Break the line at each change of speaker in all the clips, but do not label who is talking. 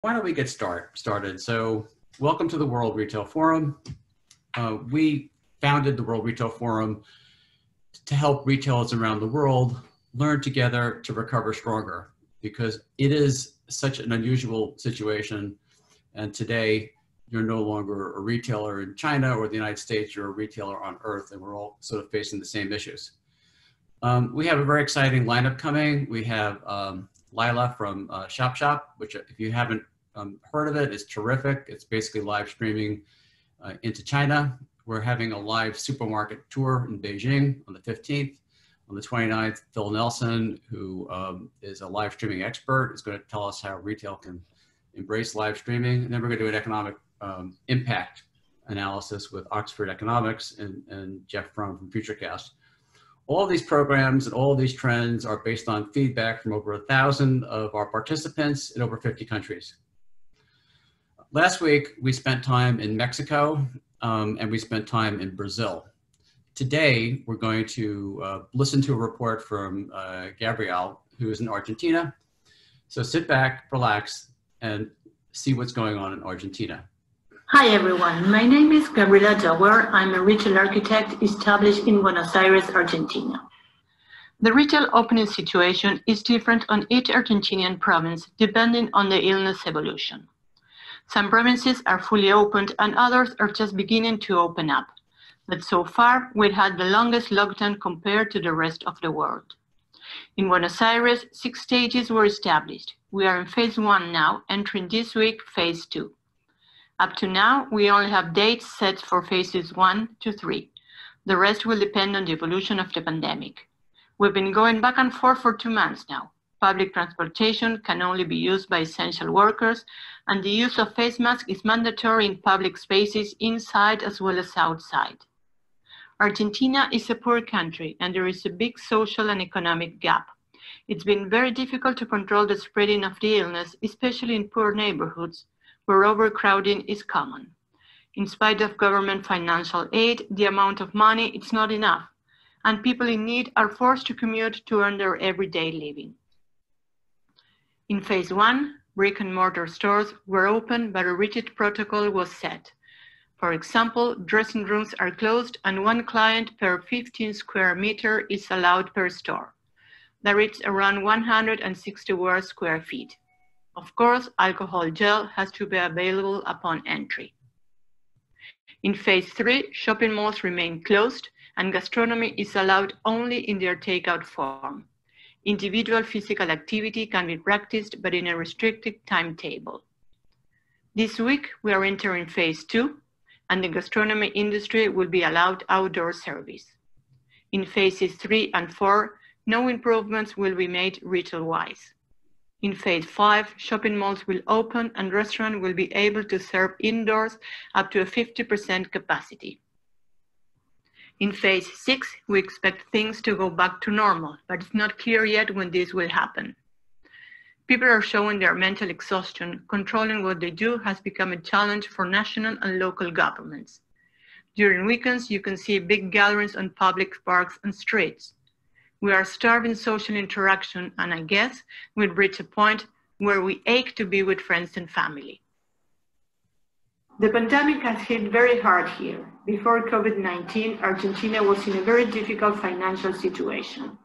Why don't we get started? So welcome to the World Retail Forum. We founded the World Retail Forum to help retailers around the world learn together to recover stronger, because it is such an unusual situation. And today, you're no longer a retailer in China or the United States, you're a retailer on Earth, and we're all sort of facing the same issues. We have a very exciting lineup coming. We have Lila from Shop Shop, which if you haven't heard of it, is terrific. It's basically live streaming into China. We're having a live supermarket tour in Beijing on the 15th. On the 29th, Phil Nelson, who is a live streaming expert, is going to tell us how retail can embrace live streaming. And then we're going to do an economic impact analysis with Oxford Economics and Jeff Fromm from Futurecast. All of these programs and all of these trends are based on feedback from over 1,000 of our participants in over 50 countries. Last week, we spent time in Mexico and we spent time in Brazil. Today, we're going to listen to a report from Gabrielle, who is in Argentina. So sit back, relax, and see what's going on in Argentina.
Hi everyone, my name is Gabriela Jaguar. I'm a retail architect established in Buenos Aires, Argentina. The retail opening situation is different on each Argentinian province depending on the illness evolution. Some provinces are fully opened and others are just beginning to open up. But so far, we've had the longest lockdown compared to the rest of the world. In Buenos Aires, 6 stages were established. We are in phase 1 now, entering this week phase 2. Up to now, we only have dates set for phases 1 to 3. The rest will depend on the evolution of the pandemic. We've been going back and forth for 2 months now. Public transportation can only be used by essential workers, and the use of face masks is mandatory in public spaces inside as well as outside. Argentina is a poor country, and there is a big social and economic gap. It's been very difficult to control the spreading of the illness, especially in poor neighborhoods, where overcrowding is common. In spite of government financial aid, the amount of money is not enough, and people in need are forced to commute to earn their everyday living. In phase 1, brick and mortar stores were open, but a rigid protocol was set. For example, dressing rooms are closed and 1 client per 15 square meter is allowed per store. That is around 160 square feet. Of course, alcohol gel has to be available upon entry. In phase 3, shopping malls remain closed and gastronomy is allowed only in their takeout form. Individual physical activity can be practiced, but in a restricted timetable. This week, we are entering phase 2, and the gastronomy industry will be allowed outdoor service. In phases 3 and 4, no improvements will be made retail-wise. In phase 5, shopping malls will open and restaurants will be able to serve indoors up to a 50% capacity. In phase 6, we expect things to go back to normal, but it's not clear yet when this will happen. People are showing their mental exhaustion. Controlling what they do has become a challenge for national and local governments. During weekends, you can see big gatherings on public parks and streets. We are starving social interaction, and I guess we've reached a point where we ache to be with friends and family. The pandemic has hit very hard here. Before COVID-19, Argentina was in a very difficult financial situation.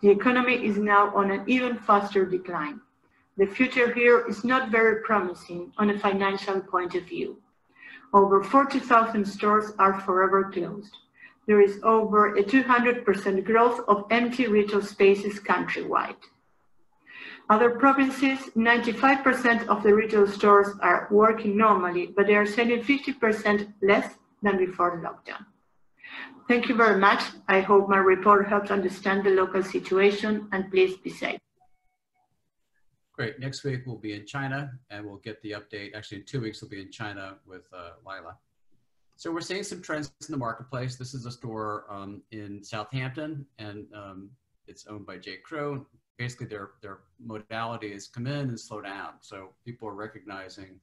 The economy is now on an even faster decline. The future here is not very promising on a financial point of view. Over 40,000 stores are forever closed. There is over a 200% growth of empty retail spaces countrywide. Other provinces, 95% of the retail stores are working normally, but they are selling 50% less than before lockdown. Thank you very much. I hope my report helps understand the local situation, and please be safe.
Great. Next week, we'll be in China, and we'll get the update. Actually, in 2 weeks, we'll be in China with Lila. So we're seeing some trends in the marketplace. This is a store in Southampton, and it's owned by J. Crew. Basically, their modality is come in and slow down. So people are recognizing,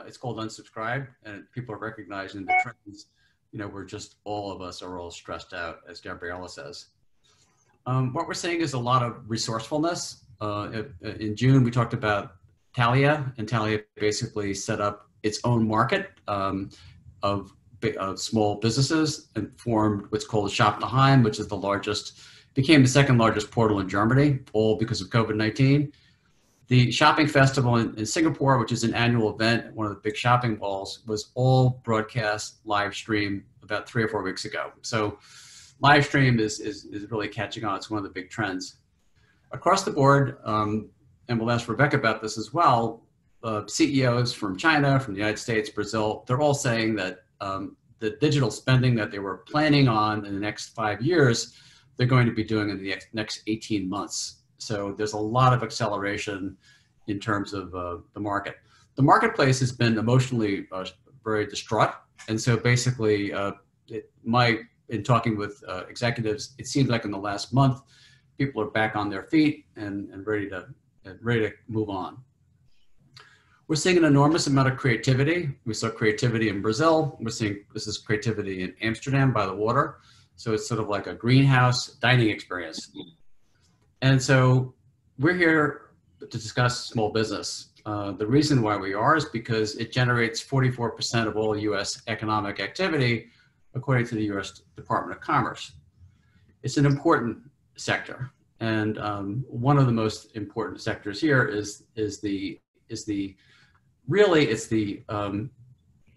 it's called unsubscribe, and people are recognizing the trends. You know, we're just, all of us are all stressed out, as Gabriela says. What we're seeing is a lot of resourcefulness. In June, we talked about Thalia, and Thalia basically set up its own market of small businesses and formed what's called Shop Daheim, which is became the second largest portal in Germany, all because of COVID-19. The shopping festival in Singapore, which is an annual event at one of the big shopping malls, was all broadcast live stream about 3 or 4 weeks ago. So live stream is really catching on. It's one of the big trends. Across the board, and we'll ask Rebecca about this as well, CEOs from China, from the United States, Brazil, they're all saying that the digital spending that they were planning on in the next 5 years, they're going to be doing in the next 18 months. So there's a lot of acceleration in terms of the market. The marketplace has been emotionally very distraught. And so basically, in talking with executives, it seems like in the last month, people are back on their feet and ready to move on. We're seeing an enormous amount of creativity. We saw creativity in Brazil. We're seeing this is creativity in Amsterdam by the water. So it's sort of like a greenhouse dining experience. And so we're here to discuss small business. The reason why we are is because it generates 44% of all US economic activity, according to the US Department of Commerce. It's an important sector. And one of the most important sectors here is the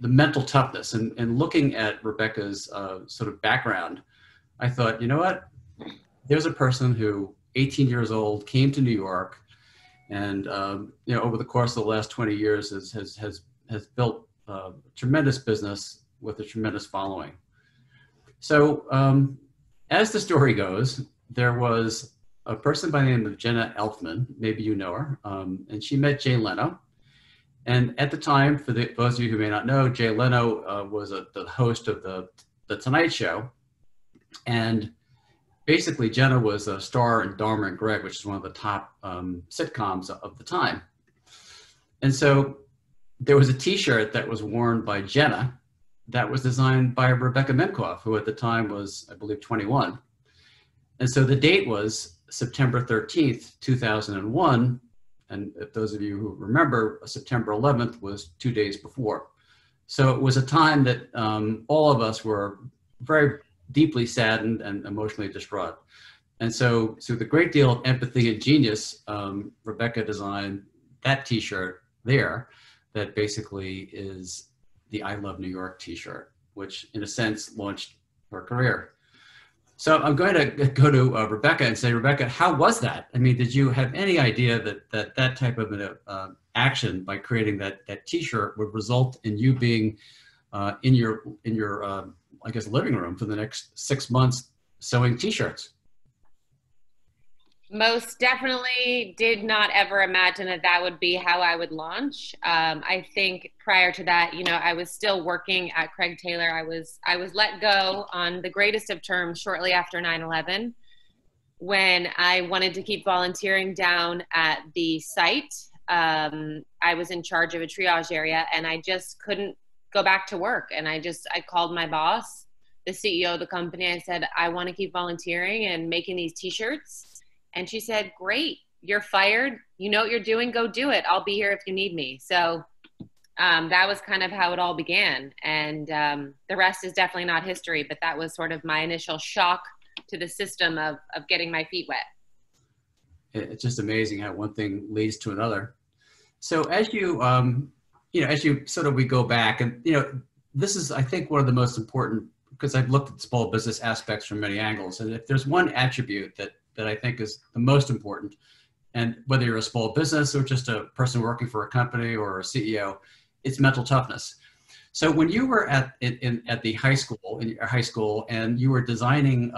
mental toughness. And looking at Rebecca's sort of background, I thought, you know what? There's a person who, 18 years old, came to New York, and over the course of the last 20 years has built a tremendous business with a tremendous following. So as the story goes, there was a person by the name of Jenna Elfman, maybe you know her, and she met Jay Leno. And at the time, for those of you who may not know, Jay Leno was the host of the Tonight Show. And basically, Jenna was a star in Dharma and Greg, which is one of the top sitcoms of the time. And so there was a T-shirt that was worn by Jenna that was designed by Rebecca Minkoff, who at the time was, I believe, 21. And so the date was September 13th, 2001. And if those of you who remember, September 11th was 2 days before. So it was a time that all of us were very deeply saddened and emotionally distraught. And so with a great deal of empathy and genius, Rebecca designed that T-shirt there that basically is the I Love New York T-shirt, which in a sense launched her career. So I'm going to go to Rebecca and say, Rebecca, how was that? I mean, did you have any idea that type of an action by creating that T-shirt would result in you being in your I guess, living room for the next 6 months sewing T-shirts?
Most definitely did not ever imagine that would be how I would launch. I think prior to that, I was still working at Craig Taylor. I was let go on the greatest of terms shortly after 9/11 when I wanted to keep volunteering down at the site. I was in charge of a triage area and I just couldn't go back to work. And I called my boss, the CEO of the company. I said, I want to keep volunteering and making these T-shirts. And she said, great, you're fired. You know what you're doing, go do it. I'll be here if you need me. So that was kind of how it all began. And the rest is definitely not history, but that was sort of my initial shock to the system of getting my feet wet.
It's just amazing how one thing leads to another. So as you sort of, we go back and, this is, I think, one of the most important, because I've looked at small business aspects from many angles. And if there's one attribute that I think is the most important, and whether you're a small business or just a person working for a company or a CEO, it's mental toughness. So when you were at the high school, and you were designing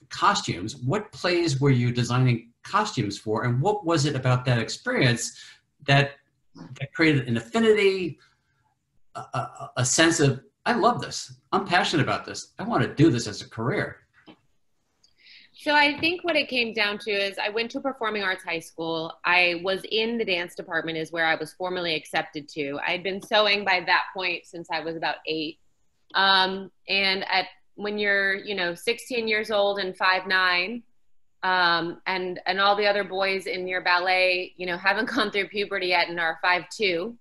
costumes, what plays were you designing costumes for, and what was it about that experience that created an affinity, a sense of, I love this, I'm passionate about this, I want to do this as a career?
So I think what it came down to is I went to a performing arts high school. I was in the dance department is where I was formally accepted to. I'd been sewing by that point since I was about 8. And when you're, 16 years old and 5'9", And all the other boys in your ballet, you know, haven't gone through puberty yet and are 5'2".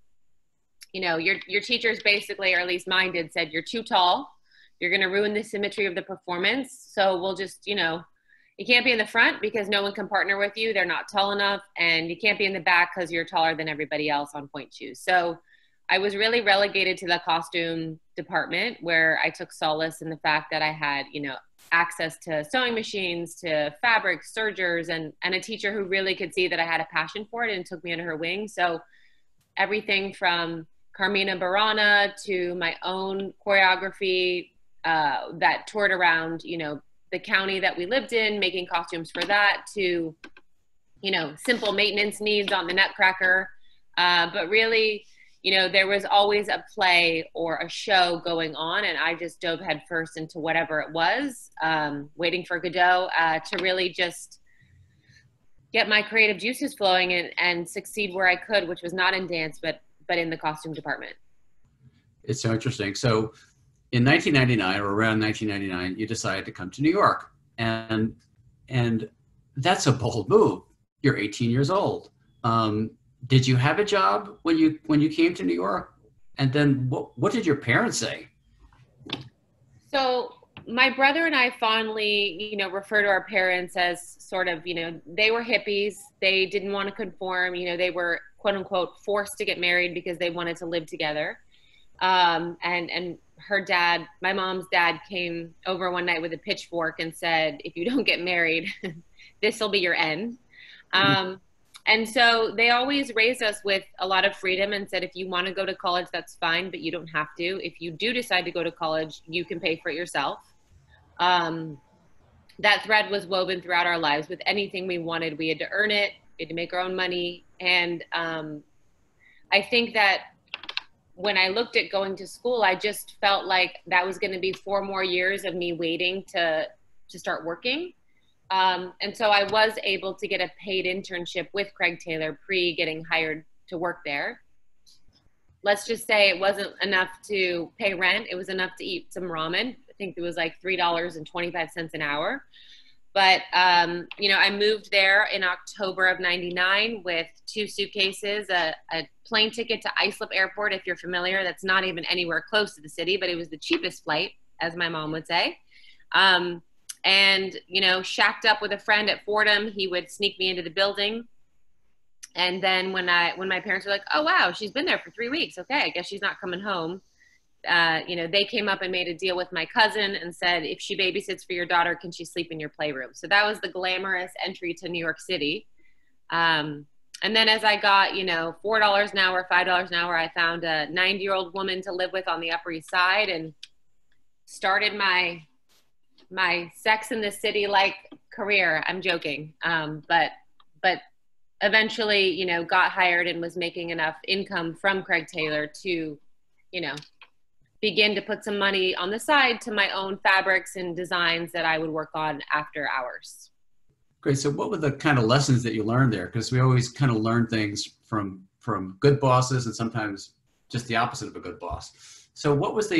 You know, your teachers basically, or at least mine did, said, you're too tall. You're going to ruin the symmetry of the performance. So we'll just, you know, you can't be in the front because no one can partner with you. They're not tall enough. And you can't be in the back because you're taller than everybody else on point shoes. So I was really relegated to the costume department, where I took solace in the fact that I had, you know, access to sewing machines, to fabrics, sergers, and a teacher who really could see that I had a passion for it and took me under her wing. So everything from Carmina Burana to my own choreography that toured around, you know, the county that we lived in, making costumes for that, to, you know, simple maintenance needs on the Nutcracker. But really, you know, there was always a play or a show going on, and I just dove headfirst into whatever it was, waiting for Godot to really just get my creative juices flowing and succeed where I could, which was not in dance, but in the costume department.
It's so interesting. So in 1999, or around 1999, you decided to come to New York, and that's a bold move. You're 18 years old. Did you have a job when you came to New York? And then what did your parents say?
So my brother and I fondly, you know, refer to our parents as sort of, you know, they were hippies. They didn't want to conform. You know, they were, quote unquote, forced to get married because they wanted to live together. And her dad, my mom's dad, came over one night with a pitchfork and said, if you don't get married, this will be your end. And so they always raised us with a lot of freedom and said, if you want to go to college, that's fine, but you don't have to. If you do decide to go to college, you can pay for it yourself. That thread was woven throughout our lives. With anything we wanted, we had to earn it. We had to make our own money. And I think that when I looked at going to school, I just felt like that was going to be 4 more years of me waiting to start working. And so I was able to get a paid internship with Craig Taylor pre getting hired to work there. Let's just say it wasn't enough to pay rent. It was enough to eat some ramen. I think it was like $3.25 an hour. But, you know, I moved there in October of '99 with 2 suitcases, a plane ticket to Islip Airport, if you're familiar. That's not even anywhere close to the city, but it was the cheapest flight, as my mom would say. And, you know, shacked up with a friend at Fordham. He would sneak me into the building. And then when my parents were like, oh, wow, she's been there for 3 weeks. Okay, I guess she's not coming home. You know, they came up and made a deal with my cousin and said, if she babysits for your daughter, can she sleep in your playroom? So that was the glamorous entry to New York City. And then as I got, you know, $4 an hour, $5 an hour, I found a 90-year-old woman to live with on the Upper East Side and started my Sex in the City like career. I'm joking. But eventually, you know, got hired and was making enough income from Craig Taylor to, you know, begin to put some money on the side to my own fabrics and designs that I would work on after hours.
Great. So what were the kind of lessons that you learned there? Because we always kind of learn things from good bosses and sometimes just the opposite of a good boss. So what was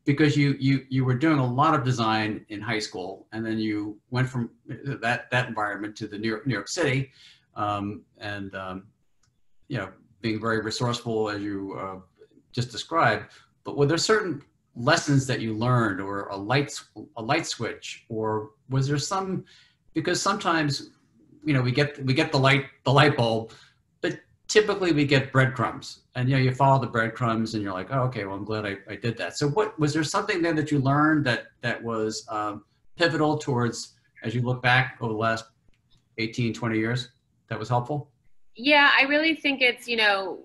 because you were doing a lot of design in high school, and then you went from that environment to the New York City, and you know, being very resourceful as you just described. But were there certain lessons that you learned, or a light switch, or was there some? Because sometimes, you know, we get the light bulb, but typically we get breadcrumbs, and you know, you follow the breadcrumbs and you're like, oh, okay, well, I'm glad I did that. So what was there something there that you learned that was pivotal towards, as you look back over the last 18, 20 years, that was helpful?
Yeah, I really think it's, you know,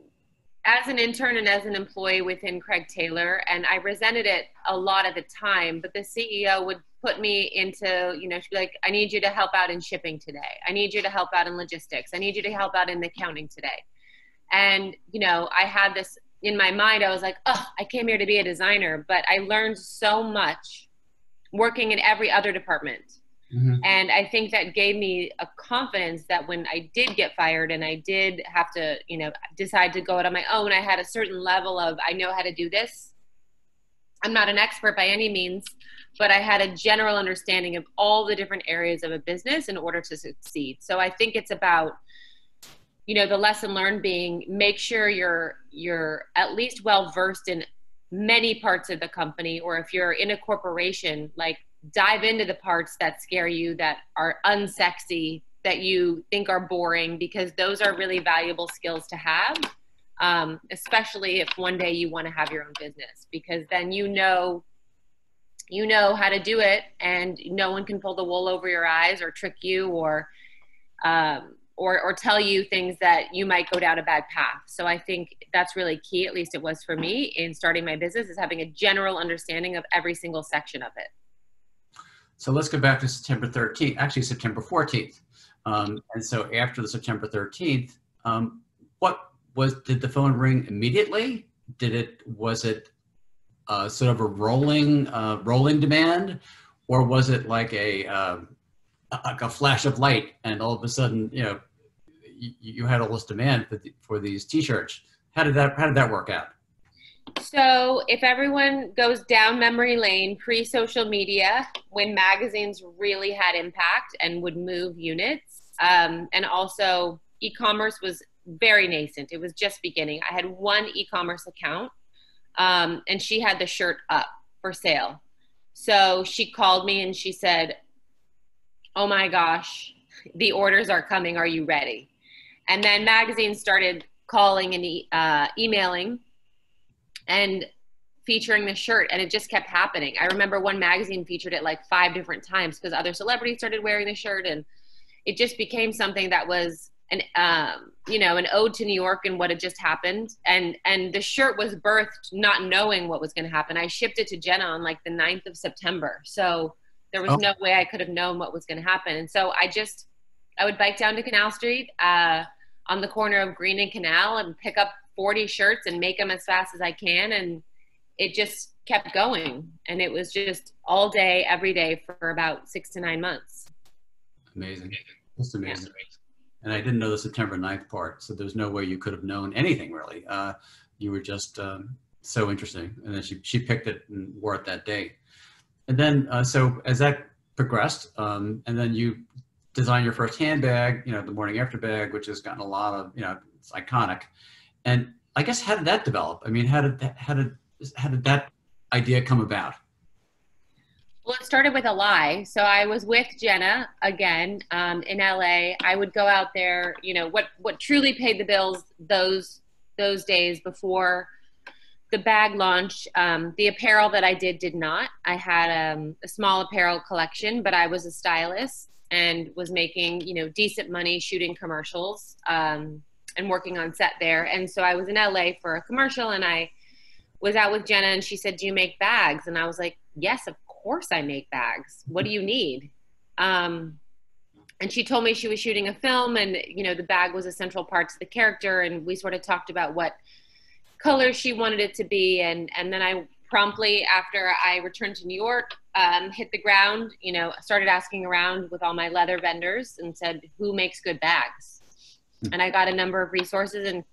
as an intern and as an employee within Craig Taylor, and I resented it a lot at the time, but the CEO would put me into, you know, she'd be like, I need you to help out in shipping today. I need you to help out in logistics. I need you to help out in accounting today. And, you know, I had this in my mind. I was like, oh, I came here to be a designer, but I learned so much working in every other department. Mm-hmm. And I think that gave me a confidence that when I did get fired and I did have to, you know, decide to go out on my own, I had a certain level of, I know how to do this. I'm not an expert by any means, but I had a general understanding of all the different areas of a business in order to succeed. So I think it's about, the lesson learned being make sure you're at least well versed in many parts of the company, or if you're in a corporation, like dive into the parts that scare you, that are unsexy, that you think are boring, because those are really valuable skills to have, especially if one day you want to have your own business, because then you know how to do it, and no one can pull the wool over your eyes or trick you or tell you things that you might go down a bad path. So I think that's really key, at least it was for me in starting my business, is having a general understanding of every single section of it.
So let's go back to September 13th, actually September 14th. And so after the September 13th, did the phone ring immediately? Was it sort of a rolling demand, or was it like a flash of light, and all of a sudden, you had all this demand for these T-shirts? How did that work out?
So if everyone goes down memory lane, pre-social media, when magazines really had impact and would move units, and also e-commerce was very nascent. It was just beginning. I had one e-commerce account, and she had the shirt up for sale. So she called me and she said, "Oh my gosh, the orders are coming. Are you ready?" And then magazines started calling and emailing and featuring the shirt, and it just kept happening. I remember one magazine featured it like 5 different times because other celebrities started wearing the shirt, and it just became something that was an ode to New York and what had just happened. And the shirt was birthed not knowing what was going to happen. I shipped it to Jenna on like the 9th of September. So there was no way I could have known what was going to happen. And so I would bike down to Canal Street on the corner of Green and Canal and pick up 40 shirts and make them as fast as I can. And it just kept going. And it was just all day, every day for about 6 to 9 months.
Amazing. That's amazing.
Yeah.
And I didn't know the September 9th part, so there's no way you could have known anything really. You were just so interesting. And then she picked it and wore it that day. And then, so as that progressed, and then you designed your first handbag, the morning after bag, which has gotten a lot of, it's iconic. And I guess, how did that develop? I mean, how did that idea come about?
Well, it started with a lie. So I was with Jenna again in LA. I would go out there, what truly paid the bills those days before the bag launch. The apparel that I did not. I had a small apparel collection, but I was a stylist and was making, decent money shooting commercials and working on set there. And so I was in LA for a commercial, and I was out with Jenna, and she said, "Do you make bags?" And I was like, "Yes, of course I make bags. What do you need?" And she told me she was shooting a film, and the bag was a central part to the character, and we sort of talked about what colors she wanted it to be, and then I promptly, after I returned to New York, hit the ground, started asking around with all my leather vendors and said, "Who makes good bags?" And I got a number of resources and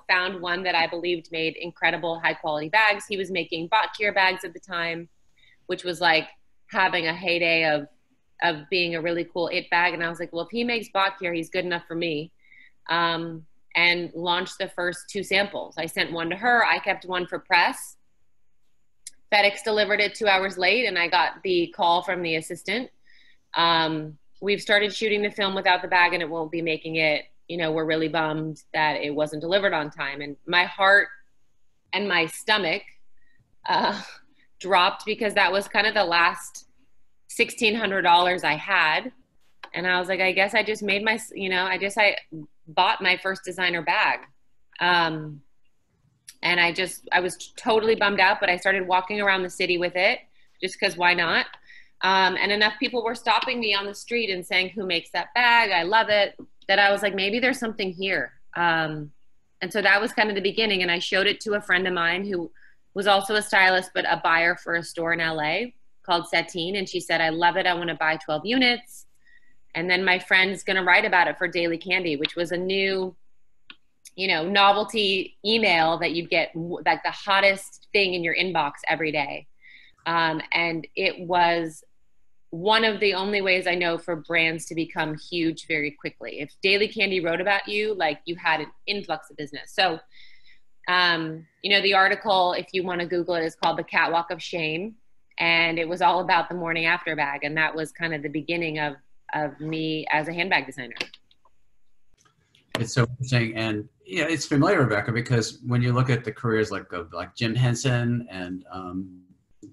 found one that I believed made incredible high quality bags. He was making Botkier bags at the time, which was like having a heyday of being a really cool it bag. And I was like, well, if he makes Botkier, he's good enough for me. And launched the first 2 samples. I sent one to her. I kept one for press. FedEx delivered it 2 hours late, and I got the call from the assistant. We've started shooting the film without the bag, and it won't be making it. We're really bummed that it wasn't delivered on time. And my heart and my stomach dropped, because that was kind of the last $1,600 I had. And I was like, I guess I just made I bought my first designer bag. And I was totally bummed out, but I started walking around the city with it just because why not? And enough people were stopping me on the street and saying, "Who makes that bag? I love it," that I was like, maybe there's something here. And so that was kind of the beginning. And I showed it to a friend of mine who was also a stylist, but a buyer for a store in LA called Satine. And she said, "I love it. I want to buy 12 units. And then my friend's going to write about it for Daily Candy," which was a new, novelty email that you'd get, like the hottest thing in your inbox every day. And it was one of the only ways I know for brands to become huge very quickly. If Daily Candy wrote about you, like, you had an influx of business. So, you know, the article, if you want to Google it, is called The Catwalk of Shame. And it was all about the morning after bag. And that was kind of the beginning of me as a handbag designer.
It's so interesting. And yeah, it's familiar, Rebecca, because when you look at the careers like Jim Henson and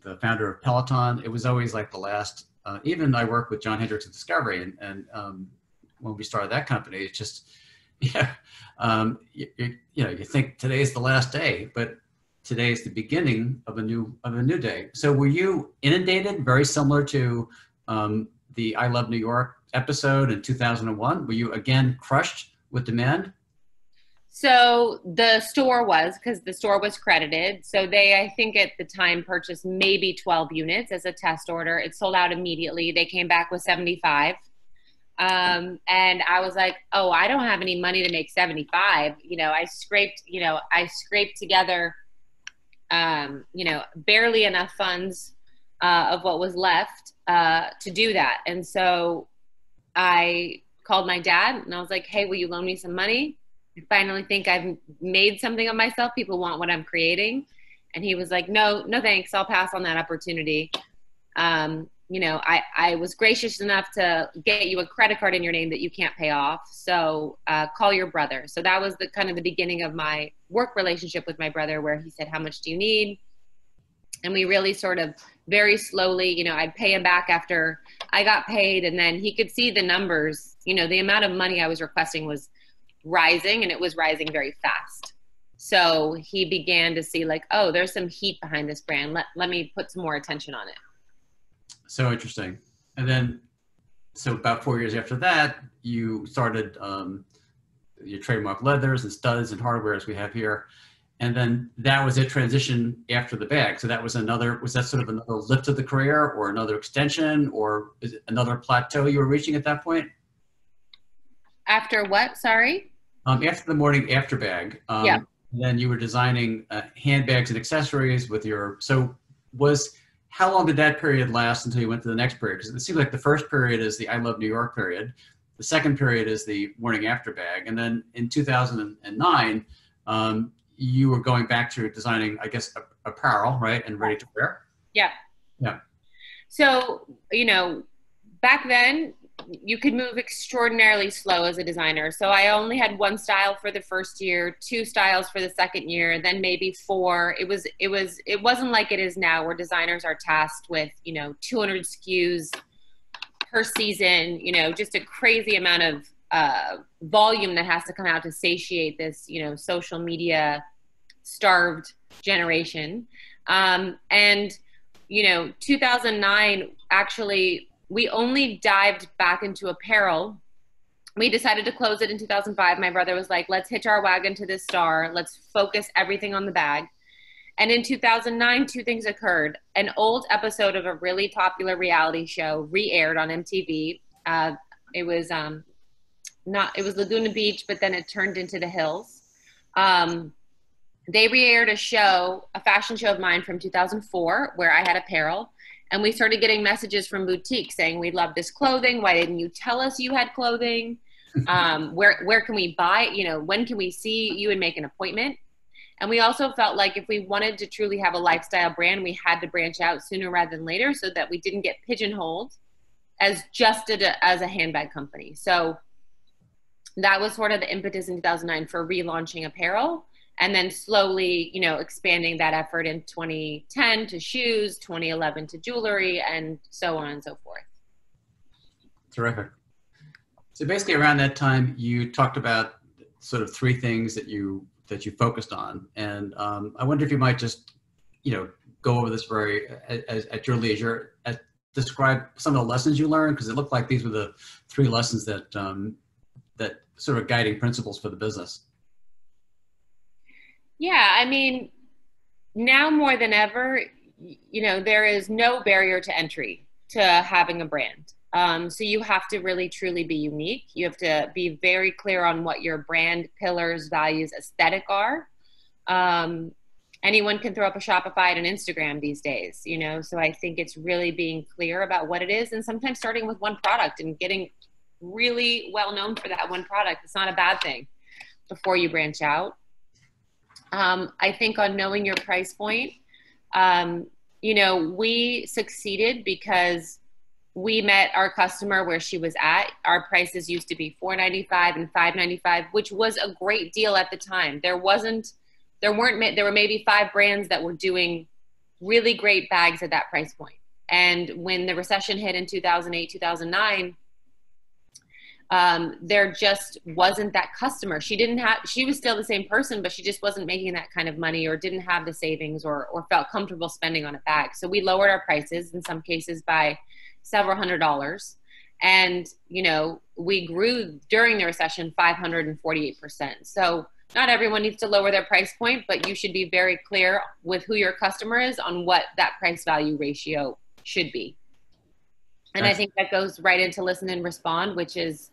the founder of Peloton, it was always like the last, even I worked with John Hendricks at Discovery, and when we started that company, it's just, yeah, you think today's the last day, but today is the beginning of a new day. So were you inundated, very similar to the I Love New York episode in 2001? Were you again crushed with demand?
So the store was, because the store was credited. So they, I think at the time, purchased maybe 12 units as a test order. It sold out immediately. They came back with 75. And I was like, oh, I don't have any money to make 75. You know, I scraped together, you know, barely enough funds of what was left to do that. And so I called my dad and I was like, hey, will you loan me some money? I finally think I've made something of myself. People want what I'm creating. And he was like, no, thanks. I'll pass on that opportunity. You know, I was gracious enough to get you a credit card in your name that you can't pay off. So call your brother. So that was the kind of the beginning of my work relationship with my brother, where he said, how much do you need? And we really sort of very slowly, you know, I'd pay him back after I got paid. And then he could see the numbers, you know, the amount of money I was requesting was rising, and it was rising very fast. So he began to see like, oh, there's some heat behind this brand. Let me put some more attention on it.
So interesting. And then, so about 4 years after that, you started your trademark leathers and studs and hardware, as we have here. And then that was a transition after the bag. So that was that sort of another lift of the career, or another extension, or is it another plateau you were reaching at that point? After
what? Sorry?
After the morning after bag.
Yeah.
Then you were designing handbags and accessories with how long did that period last until you went to the next period? Because it seems like the first period is the I Love New York period. The second period is the morning after bag. And then in 2009, you were going back to designing, I guess, apparel, right? And ready to wear?
Yeah.
Yeah.
So, you know, back then you could move extraordinarily slow as a designer. So I only had one style for the first year, 2 styles for the second year, then maybe 4. It wasn't like it is now, where designers are tasked with, you know, 200 SKUs per season, you know, just a crazy amount of volume that has to come out to satiate this, you know, social media starved generation. And, you know, 2009, actually, we only dived back into apparel. We decided to close it in 2005. My brother was like, let's hitch our wagon to this star. Let's focus everything on the bag. And in 2009, 2 things occurred. An old episode of a really popular reality show re-aired on MTV. It was Laguna Beach, but then it turned into The Hills. They re-aired a fashion show of mine from 2004, where I had apparel. And we started getting messages from boutiques saying, we love this clothing. Why didn't you tell us you had clothing? Where can we buy? You know, when can we see you and make an appointment? And we also felt like if we wanted to truly have a lifestyle brand, we had to branch out sooner rather than later, so that we didn't get pigeonholed as just as a handbag company. So that was sort of the impetus in 2009 for relaunching apparel. And then slowly, you know, expanding that effort in 2010 to shoes, 2011 to jewelry, and so on and so forth.
Terrific. So basically around that time, you talked about sort of 3 things that you focused on. And I wonder if you might just, you know, go over this at your leisure, describe some of the lessons you learned, because it looked like these were the 3 lessons that sort of guiding principles for the business.
Yeah, I mean, now more than ever, you know, there is no barrier to entry to having a brand. So you have to really, truly be unique. You have to be very clear on what your brand pillars, values, aesthetic are. anyone can throw up a Shopify and an Instagram these days, you know? So I think it's really being clear about what it is, and sometimes starting with one product and getting really well known for that one product. It's not a bad thing before you branch out. I think on knowing your price point, you know, we succeeded because we met our customer where she was at. Our prices used to be $4.95 and $5.95, which was a great deal at the time. There were maybe 5 brands that were doing really great bags at that price point. And when the recession hit in 2008, 2009, there just wasn't that customer. She was still the same person, but she just wasn't making that kind of money, or didn't have the savings, or felt comfortable spending on a bag. So we lowered our prices in some cases by several $100s. And, you know, we grew during the recession 548%. So not everyone needs to lower their price point, but you should be very clear with who your customer is on what that price value ratio should be. And I think that goes right into listen and respond, which is,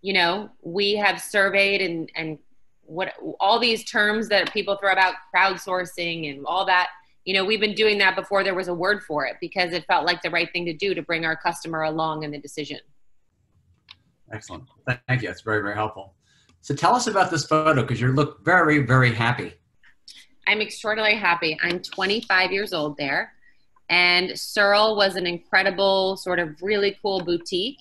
you know, we have surveyed and what all these terms that people throw about, crowdsourcing and all that, you know, we've been doing that before there was a word for it, because it felt like the right thing to do to bring our customer along in the decision.
Excellent. Thank you. That's very, very helpful. So tell us about this photo, because you look very, very happy.
I'm extraordinarily happy. I'm 25 years old there. And Searle was an incredible, sort of really cool boutique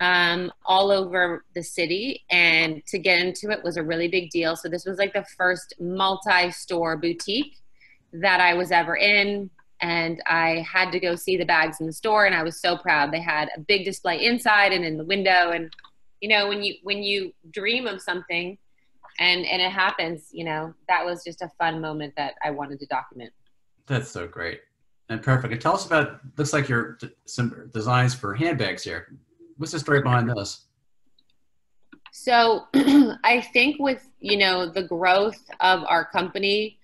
all over the city. And to get into it was a really big deal. So this was like the first multi-store boutique that I was ever in. And I had to go see the bags in the store, and I was so proud. They had a big display inside and in the window. And, you know, when you dream of something and it happens, you know, that was just a fun moment that I wanted to document. That's
so great. And perfect. And tell us about, looks like some designs for handbags here. What's the story behind this?
So I think with, you know, the growth of our company,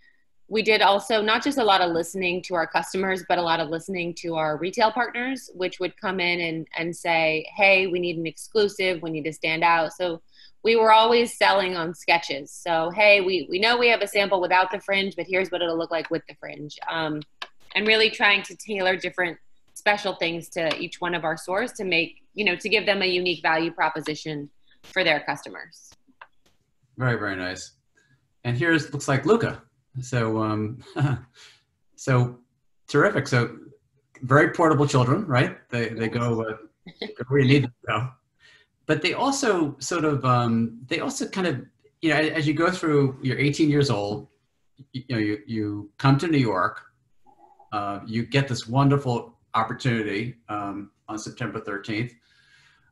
we did also not just a lot of listening to our customers, but a lot of listening to our retail partners, which would come in and say, hey, we need an exclusive, we need to stand out. So we were always selling on sketches. So, hey, we know we have a sample without the fringe, but here's what it'll look like with the fringe. And really trying to tailor different special things to each one of our stores to make, you know, to give them a unique value proposition for their customers.
Very, very nice. And here's, looks like Luca. So, so terrific. So very portable children, right? They go where you need them to go. But they also sort of, they also kind of, you know, as you go through, you're 18 years old, you know, you come to New York, you get this wonderful opportunity on September 13th.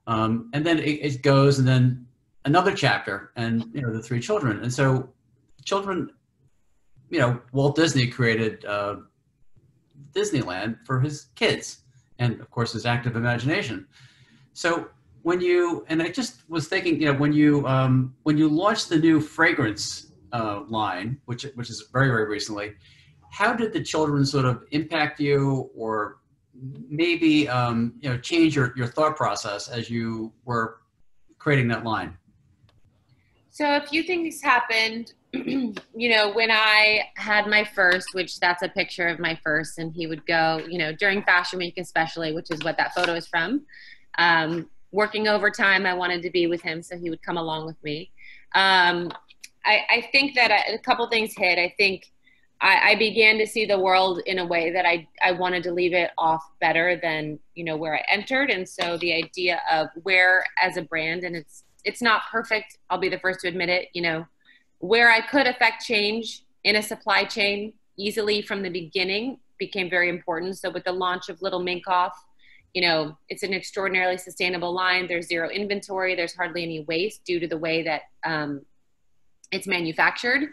And then it goes, and then another chapter, and, you know, the 3 children. And so children, you know, Walt Disney created Disneyland for his kids, and of course his active imagination. So when you, and I just was thinking, you know, when you launched the new fragrance line, which is very, very recently, how did the children sort of impact you, or maybe you know, change your thought process as you were creating that line?
So a few things happened. You know, when I had my first, which that's a picture of my first, and he would go, you know, during Fashion Week especially, which is what that photo is from, working overtime, I wanted to be with him, so he would come along with me. I think that a couple things hit. I think I began to see the world in a way that I wanted to leave it off better than, you know, where I entered. And so the idea of where as a brand, and it's not perfect, I'll be the first to admit it, you know, where I could affect change in a supply chain easily from the beginning became very important. So with the launch of Little Minkoff, you know, it's an extraordinarily sustainable line. There's zero inventory. There's hardly any waste due to the way that it's manufactured.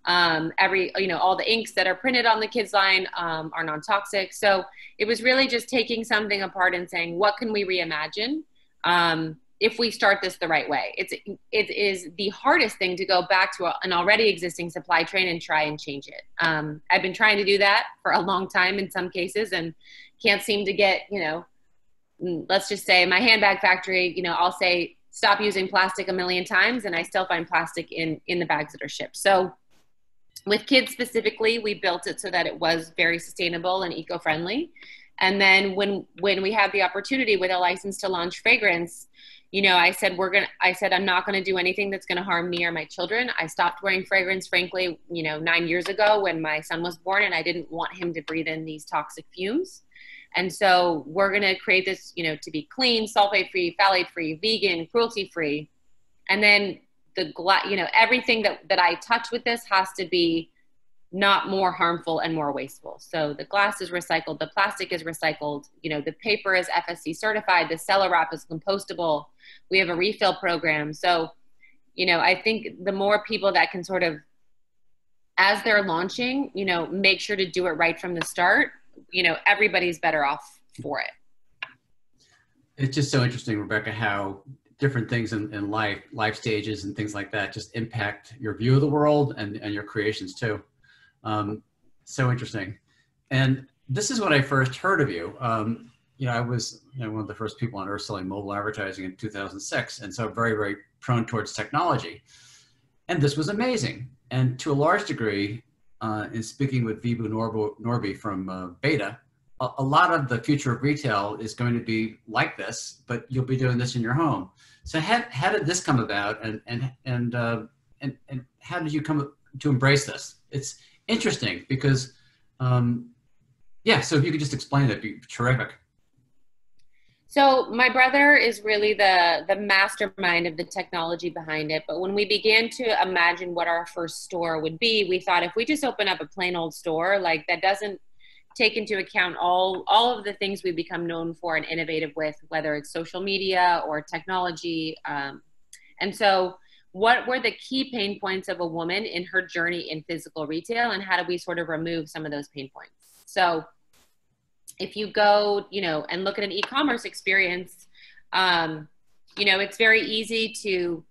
You know, all the inks that are printed on the kids line are non-toxic. So it was really just taking something apart and saying, what can we reimagine if we start this the right way? It is the hardest thing to go back to an already existing supply chain and try and change it. I've been trying to do that for a long time in some cases, and can't seem to get, you know, let's just say my handbag factory, you know, I'll say stop using plastic a million times and I still find plastic in the bags that are shipped. So With kids specifically, we built it so that it was very sustainable and eco-friendly. And then when we had the opportunity with a license to launch fragrance, you know, I said I'm not going to do anything that's going to harm me or my children. I stopped wearing fragrance, frankly, you know, 9 years ago when my son was born, and I didn't want him to breathe in these toxic fumes. And so we're going to create this, you know, to be clean, sulfate-free, phthalate-free, vegan, cruelty-free. And then you know, everything that I touch with this has to be not more harmful and more wasteful. So the glass is recycled, the plastic is recycled, you know, the paper is FSC certified, the cellar wrap is compostable. We have a refill program. So, you know, I think the more people that can sort of, as they're launching, you know, make sure to do it right from the start, you know, everybody's better off for it.
It's just so interesting, Rebecca, how different things in life stages and things like that just impact your view of the world and your creations too. So interesting. And this is when I first heard of you. You know, I was, you know, one of the first people on earth selling mobile advertising in 2006. And so very, very prone towards technology. And this was amazing. And to a large degree, in speaking with Vibhu Norby from Beta, a lot of the future of retail is going to be like this, but you'll be doing this in your home. So how did this come about, and how did you come to embrace this? It's interesting because, yeah, so if you could just explain it, it'd be terrific.
So my brother is really the mastermind of the technology behind it. But when we began to imagine what our first store would be, we thought if we just open up a plain old store, like that doesn't take into account all of the things we become known for and innovative with, whether it's social media or technology. And so what were the key pain points of a woman in her journey in physical retail, and how do we sort of remove some of those pain points? So if you go, you know, and look at an e-commerce experience, you know, it's very easy to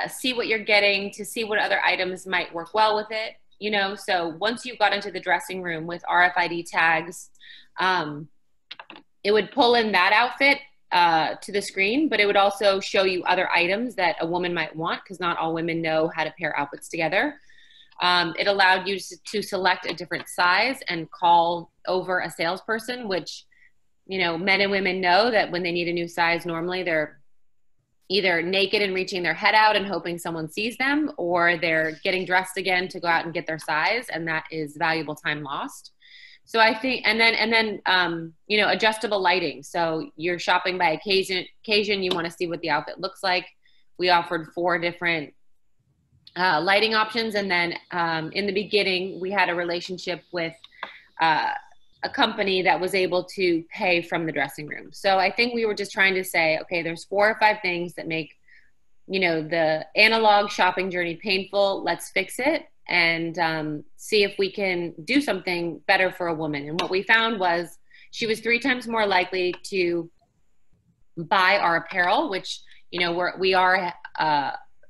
see what you're getting, to see what other items might work well with it. You know, so once you got into the dressing room with RFID tags, it would pull in that outfit to the screen, but it would also show you other items that a woman might want, because not all women know how to pair outfits together. It allowed you to select a different size and call over a salesperson, which, you know, men and women know that when they need a new size, normally they're either naked and reaching their head out and hoping someone sees them, or they're getting dressed again to go out and get their size, and that is valuable time lost. So I think, and then you know, adjustable lighting. So you're shopping by occasion, you want to see what the outfit looks like. We offered 4 different lighting options, and then in the beginning, we had a relationship with a company that was able to pay from the dressing room. So I think we were just trying to say, okay, there's 4 or 5 things that make, you know, the analog shopping journey painful. Let's fix it and see if we can do something better for a woman. And what we found was she was 3 times more likely to buy our apparel, which, you know, we are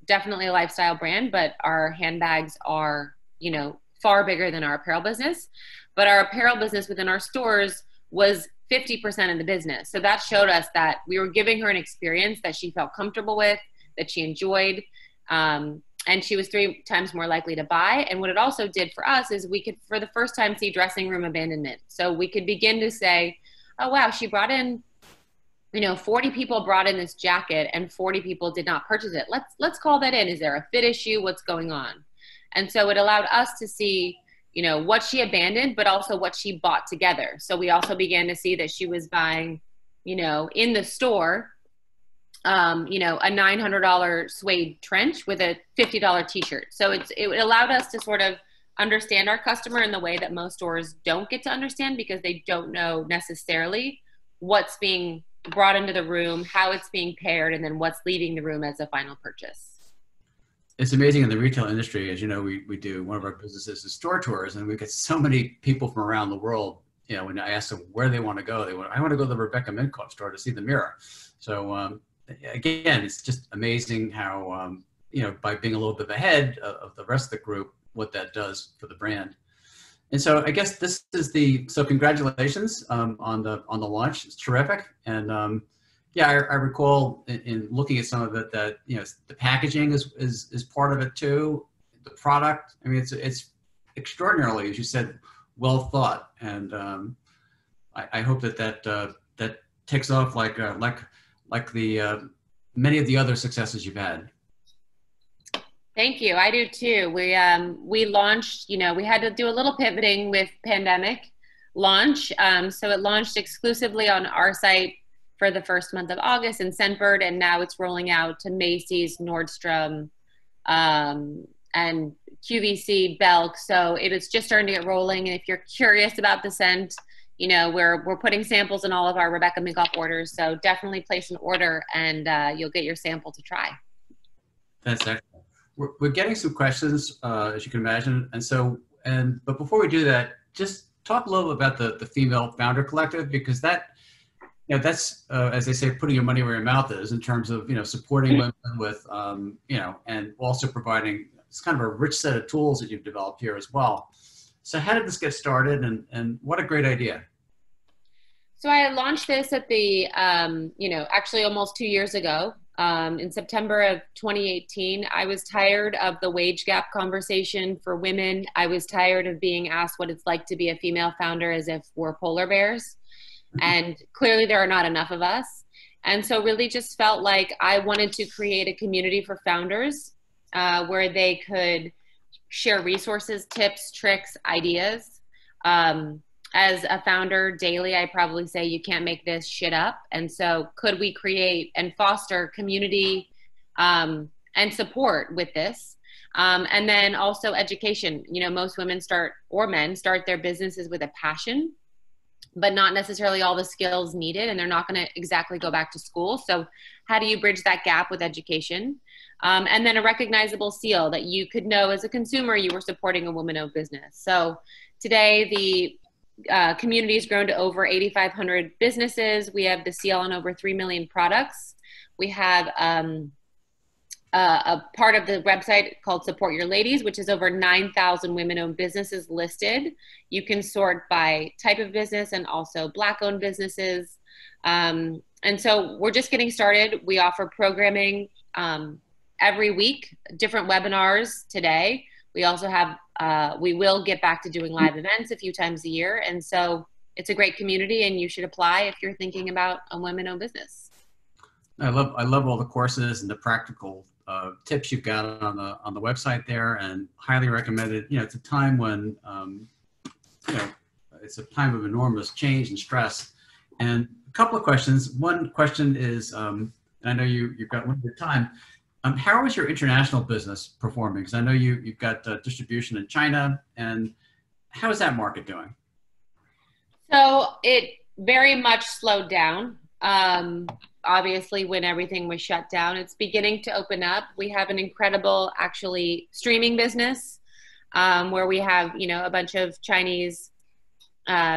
definitely a lifestyle brand, but our handbags are, you know, far bigger than our apparel business. But our apparel business within our stores was 50% of the business. So that showed us that we were giving her an experience that she felt comfortable with, that she enjoyed, and she was 3 times more likely to buy. And what it also did for us is we could, for the first time, see dressing room abandonment. So we could begin to say, oh, wow, she brought in, you know, 40 people brought in this jacket and 40 people did not purchase it. Let's call that in. Is there a fit issue? What's going on? And so it allowed us to see, you know, what she abandoned, but also what she bought together. So we also began to see that she was buying, you know, in the store, you know, a $900 suede trench with a $50 t-shirt. So it allowed us to sort of understand our customer in the way that most stores don't get to understand, because they don't know necessarily what's being brought into the room, how it's being paired, and then what's leaving the room as a final purchase.
It's amazing in the retail industry. As you know, we do, one of our businesses is store tours, and we get so many people from around the world. You know, when I ask them where they want to go, I want to go to the Rebecca Minkoff store to see the mirror. So again, it's just amazing how, you know, by being a little bit ahead of the rest of the group, what that does for the brand. And so I guess this is so congratulations on the launch. It's terrific. And yeah, I recall in looking at some of it that, you know, the packaging is part of it too. the product, I mean, it's extraordinarily, as you said, well thought. And I hope that takes off like the many of the other successes you've had.
Thank you. I do too. We launched, we had to do a little pivoting with pandemic launch. So it launched exclusively on our site for the first month of August in Scentbird, and now it's rolling out to Macy's, Nordstrom, and QVC, Belk. So it is just starting to get rolling. And if you're curious about the scent, we're putting samples in all of our Rebecca Minkoff orders. So definitely place an order, and you'll get your sample to try.
That's excellent. We're getting some questions, as you can imagine. But before we do that, just talk a little bit about the Female Founder Collective, because that's, as they say, putting your money where your mouth is in terms of, supporting women with, and also providing, it's kind of a rich set of tools that you've developed here as well. So how did this get started, and what a great idea?
So I launched this at the, actually almost 2 years ago. In September of 2018, I was tired of the wage gap conversation for women. I was tired of being asked what it's like to be a female founder as if we're polar bears. And clearly there are not enough of us. And so really just felt like I wanted to create a community for founders where they could share resources, tips, tricks, ideas. As a founder daily, I probably say you can't make this shit up. And so could we create and foster community and support with this? And then also education. Most women or men start their businesses with a passion, but not necessarily all the skills needed, and they're not going to exactly go back to school. So how do you bridge that gap with education? And then a recognizable seal that you could know as a consumer you were supporting a woman-owned business. So today the community has grown to over 8,500 businesses. We have the seal on over 3 million products. We have a part of the website called Support Your Ladies, which is over 9,000 women-owned businesses listed. You can sort by type of business and also Black-owned businesses. And so we're just getting started. We offer programming every week, different webinars today. We also have, we will get back to doing live events a few times a year. And so it's a great community, and you should apply if you're thinking about a women-owned business.
I love all the courses and the practical tips you've got on the website there, and highly recommend it. It's a time when, it's a time of enormous change and stress. And a couple of questions. One question is, and I know you've got limited time. How is your international business performing? Because I know you've got distribution in China, and how is that market doing?
So it very much slowed down. Obviously, when everything was shut down, it's beginning to open up. We have an incredible, actually, streaming business where we have, a bunch of Chinese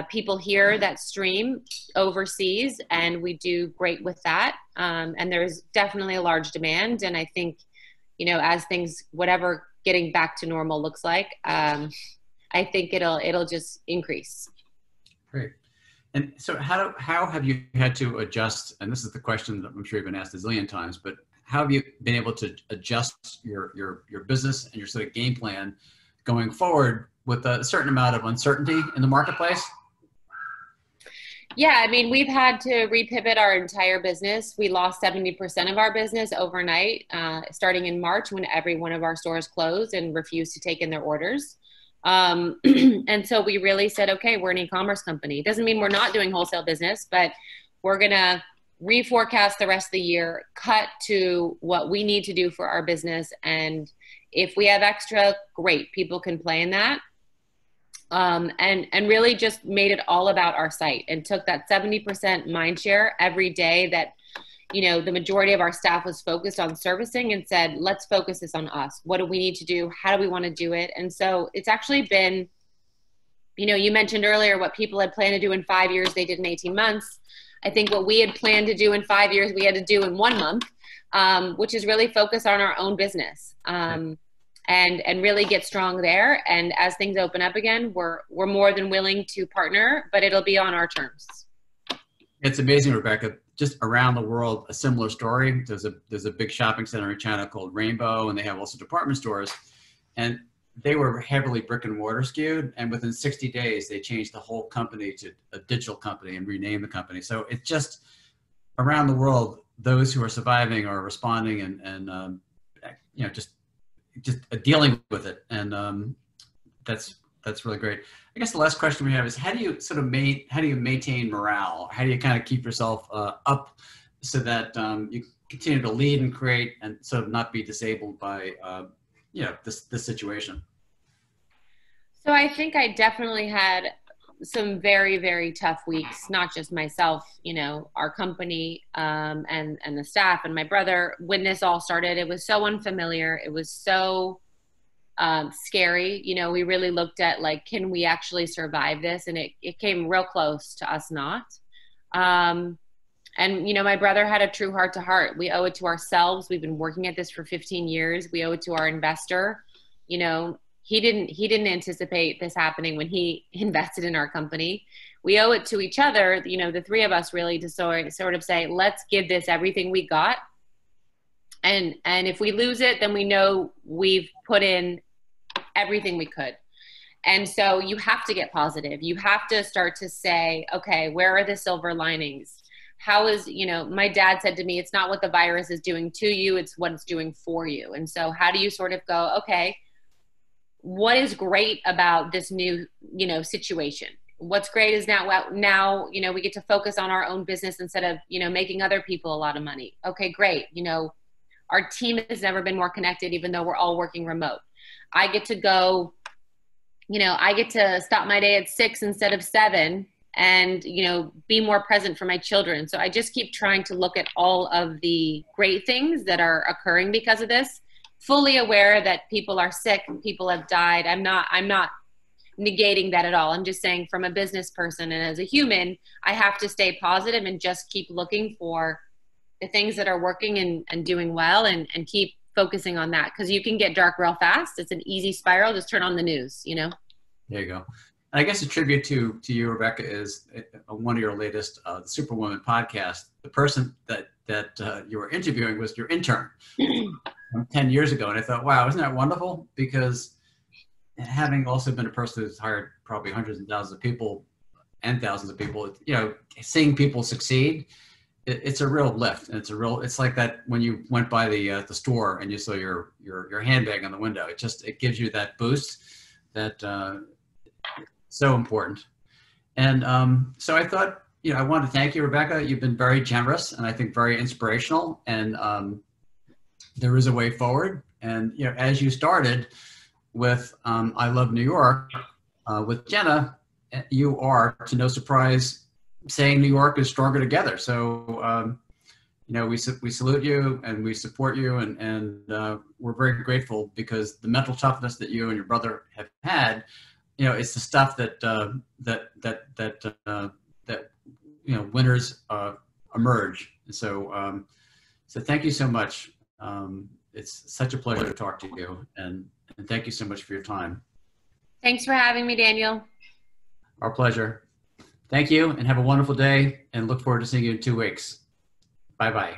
people here that stream overseas, and we do great with that. And there's definitely a large demand. And I think, as things, whatever getting back to normal looks like, I think it'll just increase.
Great. And so how have you had to adjust, and this is the question that I'm sure you've been asked a zillion times, but how have you been able to adjust your business and your sort of game plan going forward with a certain amount of uncertainty in the marketplace?
Yeah, I mean, we've had to repivot our entire business. We lost 70% of our business overnight, starting in March when every one of our stores closed and refused to take in their orders. And so we really said, okay, we're an e-commerce company. It doesn't mean we're not doing wholesale business, but we're going to reforecast the rest of the year, cut to what we need to do for our business. And if we have extra, great, people can play in that. And really just made it all about our site and took that 70% mind share every day that, the majority of our staff was focused on servicing, and said, let's focus this on us. What do we need to do? How do we want to do it? And so it's actually been, you mentioned earlier what people had planned to do in 5 years, they did in 18 months. I think what we had planned to do in 5 years, we had to do in 1 month, which is really focus on our own business. And really get strong there. And as things open up again, we're more than willing to partner, but it'll be on our terms.
It's amazing, Rebecca. Just around the world, a similar story. There's a big shopping center in China called Rainbow, and they have also department stores. and they were heavily brick and mortar skewed. And within 60 days, they changed the whole company to a digital company and renamed the company. So it's just around the world, those who are surviving are responding and just dealing with it. And that's really great. I guess the last question we have is, how do you maintain morale? How do you kind of keep yourself up so that you continue to lead and create and sort of not be disabled by this situation?
So I think I definitely had some very, very tough weeks, not just myself, our company, and the staff and my brother. When this all started, it was so unfamiliar. It was so scary. We really looked at, like, can we actually survive this? And it came real close to us not. And my brother had a true heart to heart. We owe it to ourselves. We've been working at this for 15 years. We owe it to our investor. He didn't anticipate this happening when he invested in our company. We owe it to each other, the three of us, really, to sort of say, let's give this everything we got. And if we lose it, then we know we've put in everything we could. And so you have to get positive. You have to start to say, okay, where are the silver linings? How is, my dad said to me, it's not what the virus is doing to you, it's what it's doing for you. And so how do you sort of go, okay, what is great about this new, situation? What's great is now, we get to focus on our own business instead of, making other people a lot of money. Okay, great. Our team has never been more connected, even though we're all working remote. I get to go, I get to stop my day at 6 instead of 7 and, be more present for my children. So I just keep trying to look at all of the great things that are occurring because of this, fully aware that people are sick, people have died. I'm not negating that at all. I'm just saying, from a business person and as a human, I have to stay positive and just keep looking for the things that are working and doing well and keep focusing on that, because you can get dark real fast. It's an easy spiral. Just turn on the news, There
you go. And I guess a tribute to you, Rebecca, is one of your latest the Superwoman podcast. The person that you were interviewing was your intern 10 years ago. And I thought, wow, isn't that wonderful? Because having also been a person who's hired probably hundreds and thousands of people and thousands of people, seeing people succeed, it's a real lift. And it's like that when you went by the store and you saw your handbag on the window. It gives you that boost that so important. And so I thought, I want to thank you, Rebecca. You've been very generous and I think very inspirational. And there is a way forward. And as you started with I Love New York with Jenna, you are, to no surprise, saying New York is stronger together. So, we salute you and we support you, and we're very grateful, because the mental toughness that you and your brother have had, it's the stuff that winners emerge. So, so thank you so much. It's such a pleasure to talk to you, and thank you so much for your time.
Thanks for having me, Daniel.
Our pleasure. Thank you, and have a wonderful day, and look forward to seeing you in 2 weeks. Bye-bye.